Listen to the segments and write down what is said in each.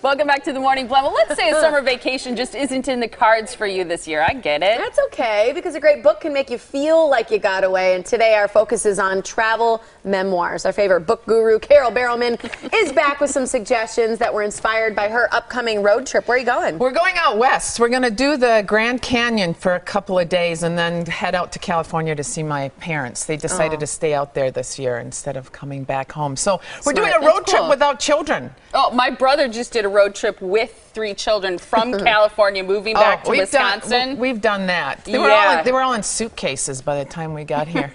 Welcome back to the Morning Blend. Well, let's say a summer vacation just isn't in the cards for you this year. I get it. That's okay, because a great book can make you feel like you got away. And today our focus is on travel memoirs. Our favorite book guru, Carole Barrowman, is back with some suggestions that were inspired by her upcoming road trip. Where are you going? We're going out west. We're going to do the Grand Canyon for a couple of days and then head out to California to see my parents. They decided to stay out there this year instead of coming back home. So we're doing a road trip without children. Oh, my brother just did a road trip with 3 children from California, moving back to Wisconsin. We've done that. They were all in suitcases by the time we got here.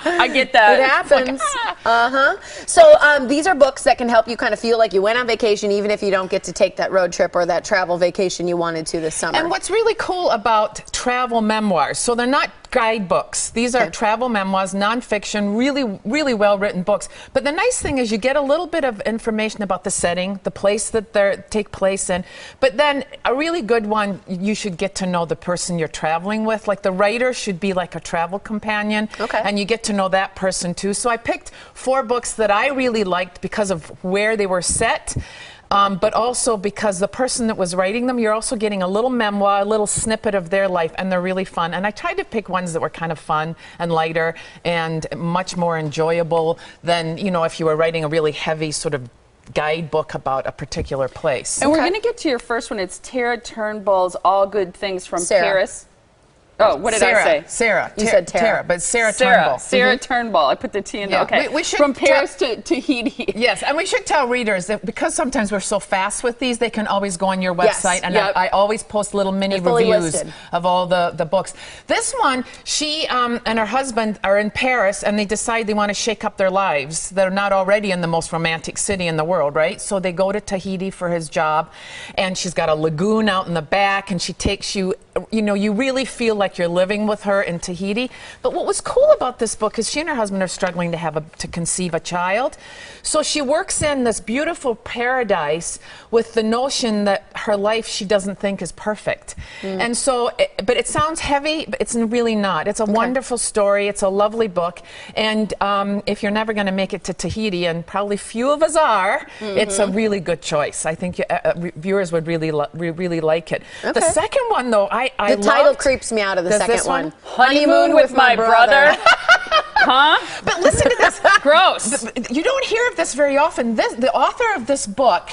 I get that. It happens. So these are books that can help you kind of feel like you went on vacation, even if you don't get to take that road trip or that travel vacation you wanted to this summer. And what's really cool about travel memoirs, so they're not guidebooks. These are travel memoirs, nonfiction, really well-written books. But the nice thing is you get a little bit of information about the setting, the place that they take place in. But then a really good one, you should get to know the person you're traveling with. Like the writer should be like a travel companion. And you get to know that person too. So I picked 4 books that I really liked because of where they were set. But also because the person that was writing them, you're also getting a little memoir, a little snippet of their life, and they're really fun. And I tried to pick ones that were kind of fun and lighter and much more enjoyable than, you know, if you were writing a really heavy sort of guidebook about a particular place. And we're going to get to your first one. It's Turnbull's All Good Things from Paris. Oh, what did I say? Sarah. You said Tara. But Sarah Turnbull. Sarah Turnbull. I put the T in there. Okay. We should from Paris to Tahiti. Yes, and we should tell readers that because sometimes we're so fast with these, they can always go on your website, and I always post little mini reviews of all the books. This one, she and her husband are in Paris, and they decide they want to shake up their lives. They're not already in the most romantic city in the world, right? So they go to Tahiti for his job, and she's got a lagoon out in the back, and she takes you, you know, you really feel like you're living with her in Tahiti. But what was cool about this book is she and her husband are struggling to conceive a child. So she works in this beautiful paradise with the notion that her life she doesn't think is perfect. And so, but it sounds heavy, but it's really not. It's a wonderful story. It's a lovely book. And if you're never going to make it to Tahiti, and probably few of us are, it's a really good choice. I think viewers would really like it. The second one, though, the title creeps me out of the second one. Honeymoon with my brother. But listen to this. Gross. You don't hear of this very often. The author of this book,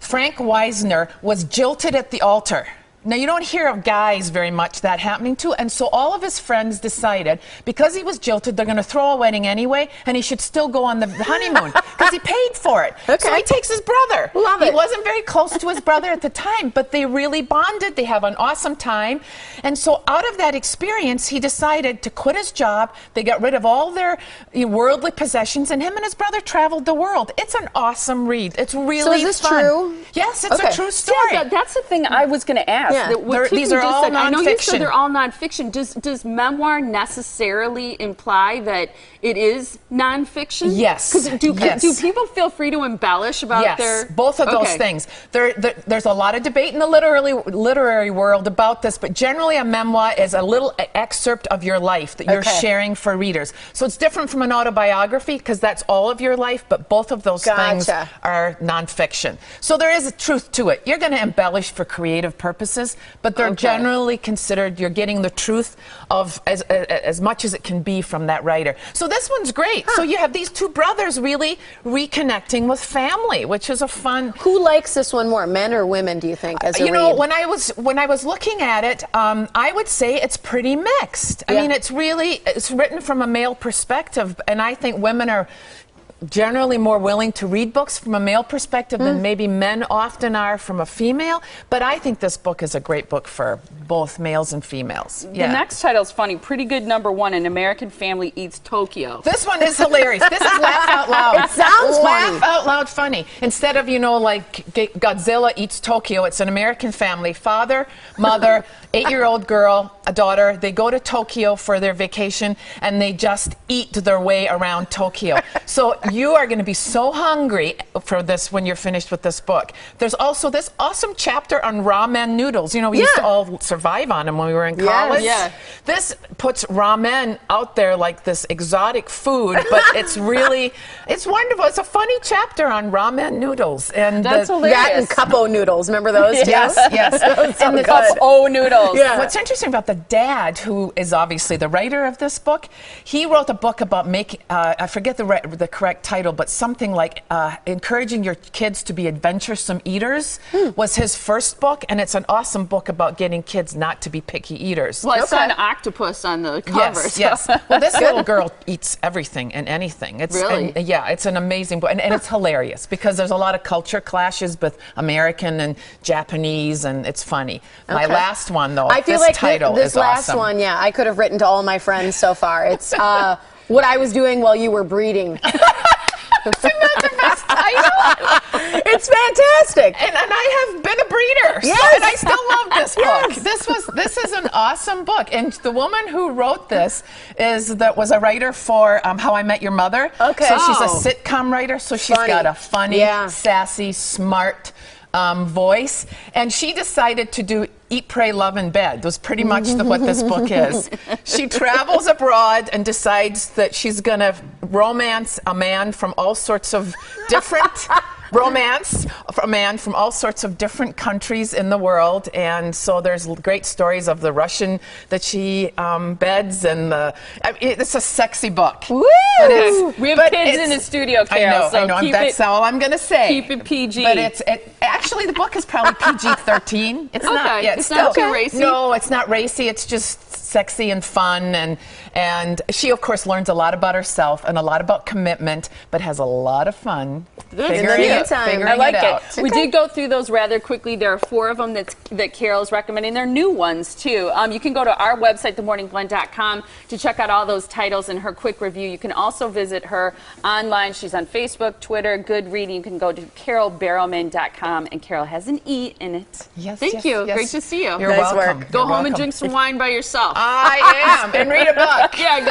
Frank Wisner, was jilted at the altar. Now, you don't hear of guys very much that happening to, and so all of his friends decided, because he was jilted, they're going to throw a wedding anyway, and he should still go on the honeymoon, because he paid for it. So he takes his brother. He wasn't very close to his brother at the time, but they really bonded. They have an awesome time. And so out of that experience, he decided to quit his job. They got rid of all their worldly possessions, and him and his brother traveled the world. It's an awesome read. It's really fun. So is this true? Yes, it's a true story. Yeah, that's the thing I was going to ask. These are all nonfiction. I know you said they're all nonfiction. Does memoir necessarily imply that it is nonfiction? Yes. Do people feel free to embellish about their... both of those things. There's a lot of debate in the literary world about this, but generally a memoir is a little excerpt of your life that you're sharing for readers. So it's different from an autobiography because that's all of your life, but both of those things are nonfiction. So there is a truth to it. You're going to embellish for creative purposes, but they're generally considered, you're getting the truth of as much as it can be from that writer. So this one's great. So you have these 2 brothers really reconnecting with family, which is a fun... Who likes this one more, men or women, do you think, as a read? You know, when I was looking at it, I would say it's pretty mixed. I mean, it's written from a male perspective, and I think women are generally more willing to read books from a male perspective than maybe men often are from a female, but I think this book is a great book for both males and females. The next title is funny. Pretty good #1, An American Family Eats Tokyo. This one is hilarious. This is laugh out loud. It sounds funny. Laugh out loud funny. Instead of, you know, like Godzilla Eats Tokyo, it's an American family. Father, mother, 8-year-old girl, a daughter. They go to Tokyo for their vacation, and they just eat their way around Tokyo. So you are going to be so hungry for this when you're finished with this book. There's also this awesome chapter on ramen noodles. You know, we used to all survive on them when we were in college. Yeah. This puts ramen out there like this exotic food, but it's really, it's wonderful. It's a funny chapter on ramen noodles. And that's hilarious. That and cup-o noodles. Remember those too? Yes, yes. So And the cup-o noodles. Yeah. What's interesting about the dad, who is obviously the writer of this book, he wrote a book about making, I forget the correct title, but something like encouraging your kids to be adventuresome eaters was his first book, and it's an awesome book about getting kids not to be picky eaters. Well, I saw an octopus on the cover. Yes, yes. Well, this little girl eats everything and anything. It's really? Yeah, it's an amazing book, and it's hilarious because there's a lot of culture clashes with American and Japanese, and it's funny. My last one, though, I feel this like title this is last awesome. one, I could have written to all my friends so far. It's what I was doing while you were breeding. Isn't that the best title? It's fantastic. And I have been a breeder, Yes. and I still love this book. This is an awesome book, and the woman who wrote this was a writer for How I Met Your Mother. Okay. So she's a sitcom writer, so she's got a funny, sassy, smart voice, and she decided to do Eat, Pray, Love in Bed. Was pretty much what this book is. She travels abroad and decides that she's going to romance a man from all sorts of different a man from all sorts of different countries in the world, and so there's great stories of the Russian that she beds, and it's a sexy book. Woo! We have kids in the studio, Carole. I know. That's all I'm going to say. Keep it PG. But actually the book is probably PG-13. It's not. Yeah, it's not too racy. No, it's not racy. It's just sexy and fun, and she of course learns a lot about herself and a lot about commitment, but has a lot of fun figuring it I like out. it. We did go through those rather quickly. There are 4 of them that Carole's recommending. They're new ones too. You can go to our website, themorningblend.com, to check out all those titles and her quick review. You can also visit her online. She's on Facebook, Twitter, Goodreading. You can go to carolebarrowman.com, and Carole has an E in it. Yes, Thank you. yes. Great to see you. You're Nice welcome. work. Go You're home and welcome. drink some wine by yourself. I am, and read a book. Yeah.